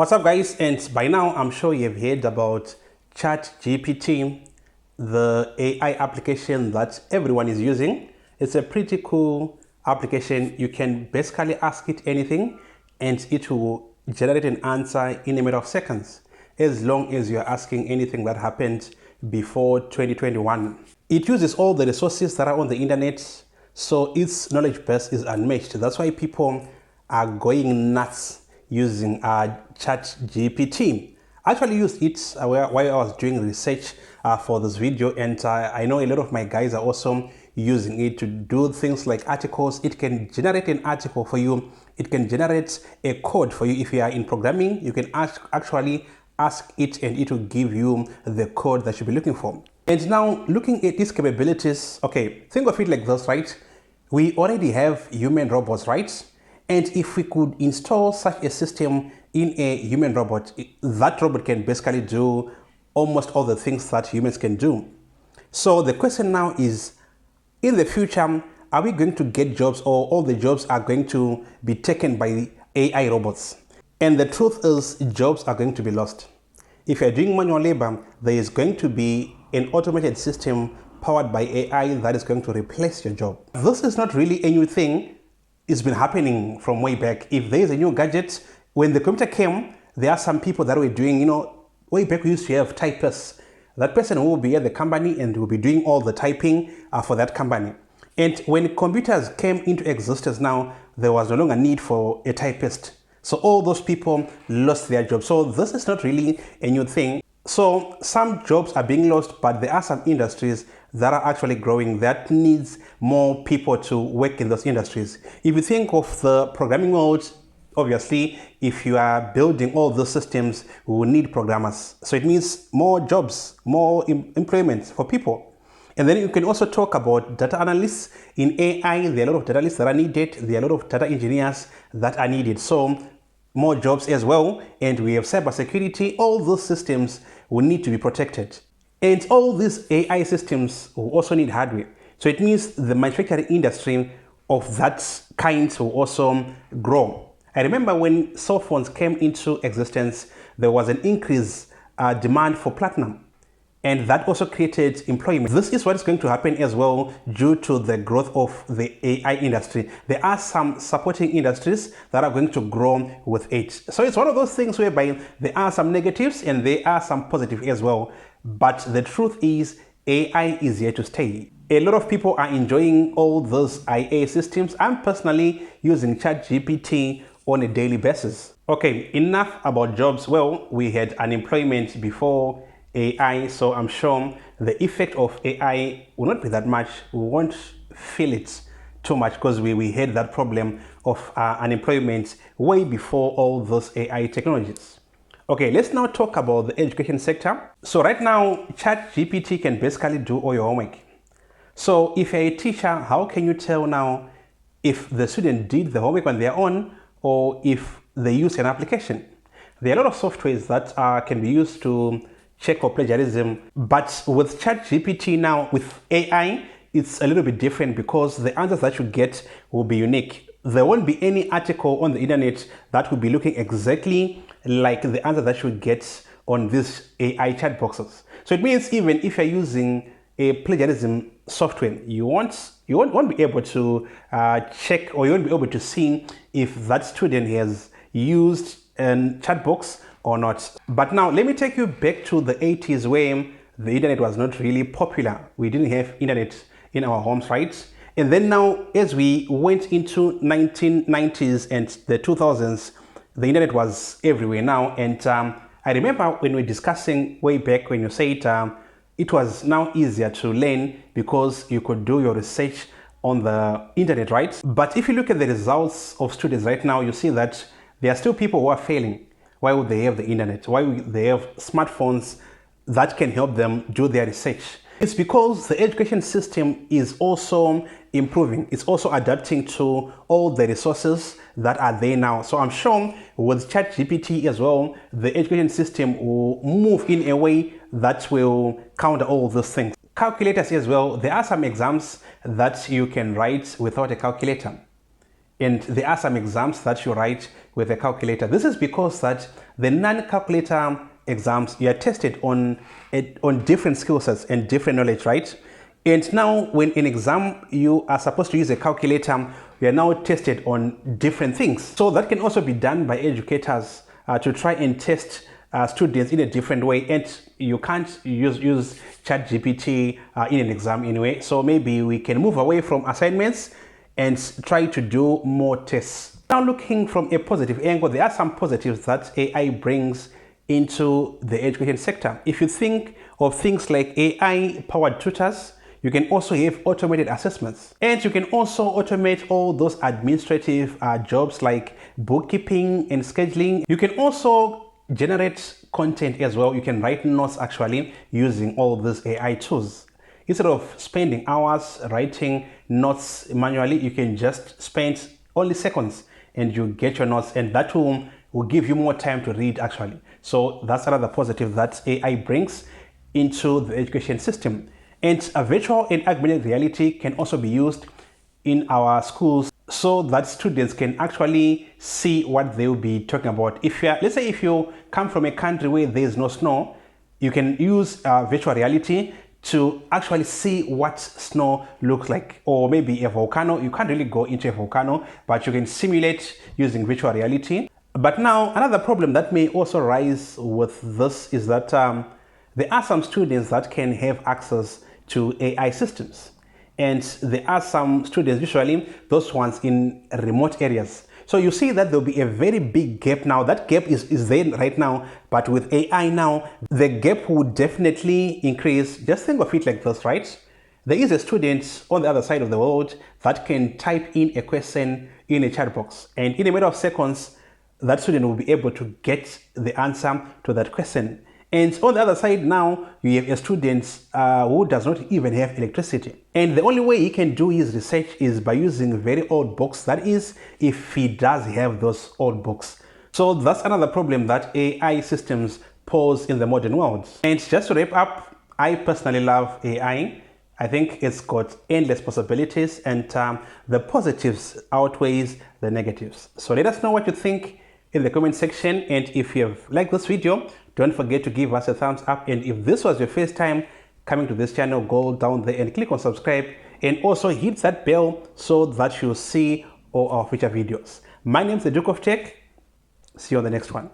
What's up, guys? And by now I'm sure you've heard about ChatGPT, the AI application that everyone is using. It's a pretty cool application. You can basically ask it anything and it will generate an answer in a matter of seconds, as long as you're asking anything that happened before 2021. It uses all the resources that are on the internet, so its knowledge base is unmatched. That's why people are going nuts using ChatGPT. I actually used it while I was doing research for this video, and I know a lot of my guys are also using it to do things like articles. It can generate an article for you. It can generate a code for you. If you are in programming, you can actually ask it and it will give you the code that you'll be looking for. And now, looking at its capabilities, okay, think of it like this, right? We already have human robots, right? And if we could install such a system in a human robot, that robot can basically do almost all the things that humans can do. So the question now is, in the future, are we going to get jobs, or all the jobs are going to be taken by AI robots? And the truth is, jobs are going to be lost. If you're doing manual labor, there is going to be an automated system powered by AI that is going to replace your job. This is not really a new thing. It's been happening from way back. If there is a new gadget, when the computer came, there are some people that were doing, way back we used to have typists. That person will be at the company and will be doing all the typing for that company. And when computers came into existence now, there was no longer need for a typist. So all those people lost their jobs. So this is not really a new thing. So some jobs are being lost, but there are some industries that are actually growing that needs more people to work in those industries. If you think of the programming world, obviously, if you are building all those systems, we will need programmers. So it means more jobs, more employment for people. And then you can also talk about data analysts. In AI, there are a lot of data analysts that are needed. There are a lot of data engineers that are needed. So more jobs as well. And we have cybersecurity. All those systems will need to be protected. And all these AI systems will also need hardware. So it means the manufacturing industry of that kind will also grow. I remember when cell phones came into existence, there was an increased demand for platinum. And that also created employment. This is what is going to happen as well due to the growth of the AI industry. There are some supporting industries that are going to grow with it. So it's one of those things whereby there are some negatives and there are some positives as well. But the truth is, AI is here to stay. A lot of people are enjoying all those IA systems. I'm personally using ChatGPT on a daily basis. Okay, enough about jobs. Well, we had unemployment before AI, so I'm sure the effect of AI will not be that much. We won't feel it too much because we had that problem of unemployment way before all those AI technologies. Okay, let's now talk about the education sector. So right now, ChatGPT can basically do all your homework. So if you're a teacher, how can you tell now if the student did the homework on their own or if they use an application? There are a lot of softwares that can be used to check for plagiarism, but with ChatGPT now, with AI, it's a little bit different because the answers that you get will be unique. There won't be any article on the internet that will be looking exactly like the answer that you get on these AI chat boxes. So it means even if you're using a plagiarism software, you won't be able to check, or you won't be able to see if that student has used a chat box or not. But now let me take you back to the 80s where the internet was not really popular. We didn't have internet in our homes, right? And then now, as we went into 1990s and the 2000s, the internet was everywhere now. And I remember when we were discussing way back when you said it was now easier to learn because you could do your research on the internet, right? But if you look at the results of students right now, you see that there are still people who are failing. Why would they have the internet? Why would they have smartphones that can help them do their research? It's because the education system is also improving. It's also adapting to all the resources that are there now. So I'm sure with ChatGPT as well, the education system will move in a way that will counter all those things. Calculators as well. There are some exams that you can write without a calculator. And there are some exams that you write with a calculator. This is because that the non-calculator exams, you are tested on different skill sets and different knowledge, right? And now when in exam you are supposed to use a calculator, you are now tested on different things. So that can also be done by educators to try and test students in a different way, and you can't use ChatGPT in an exam anyway. So maybe we can move away from assignments and try to do more tests. Now, looking from a positive angle, there are some positives that AI brings into the education sector. If you think of things like AI-powered tutors, you can also have automated assessments, and you can also automate all those administrative jobs like bookkeeping and scheduling. You can also generate content as well. You can write notes actually using all these AI tools. Instead of spending hours writing notes manually, you can just spend only seconds and you get your notes, and that will give you more time to read actually. So that's another positive that AI brings into the education system. And a virtual and augmented reality can also be used in our schools so that students can actually see what they will be talking about. If you're, let's say if you come from a country where there is no snow, you can use virtual reality to actually see what snow looks like. Or maybe a volcano. You can't really go into a volcano, but you can simulate using virtual reality. But now another problem that may also rise with this is that there are some students that can have access to AI systems. And there are some students, usually those ones in remote areas. So you see that there'll be a very big gap now. That gap is there right now, but with AI now, the gap would definitely increase. Just think of it like this, right? There is a student on the other side of the world that can type in a question in a chat box, and in a matter of seconds, that student will be able to get the answer to that question. And on the other side now, you have a student who does not even have electricity. And the only way he can do his research is by using very old books. That is, if he does have those old books. So that's another problem that AI systems pose in the modern world. And just to wrap up, I personally love AI. I think it's got endless possibilities, and the positives outweighs the negatives. So let us know what you think in the comment section, and if you have liked this video, don't forget to give us a thumbs up. And if this was your first time coming to this channel, go down there and click on subscribe, and also hit that bell so that you'll see all our future videos. My name is the Duke of Tech. See you on the next one.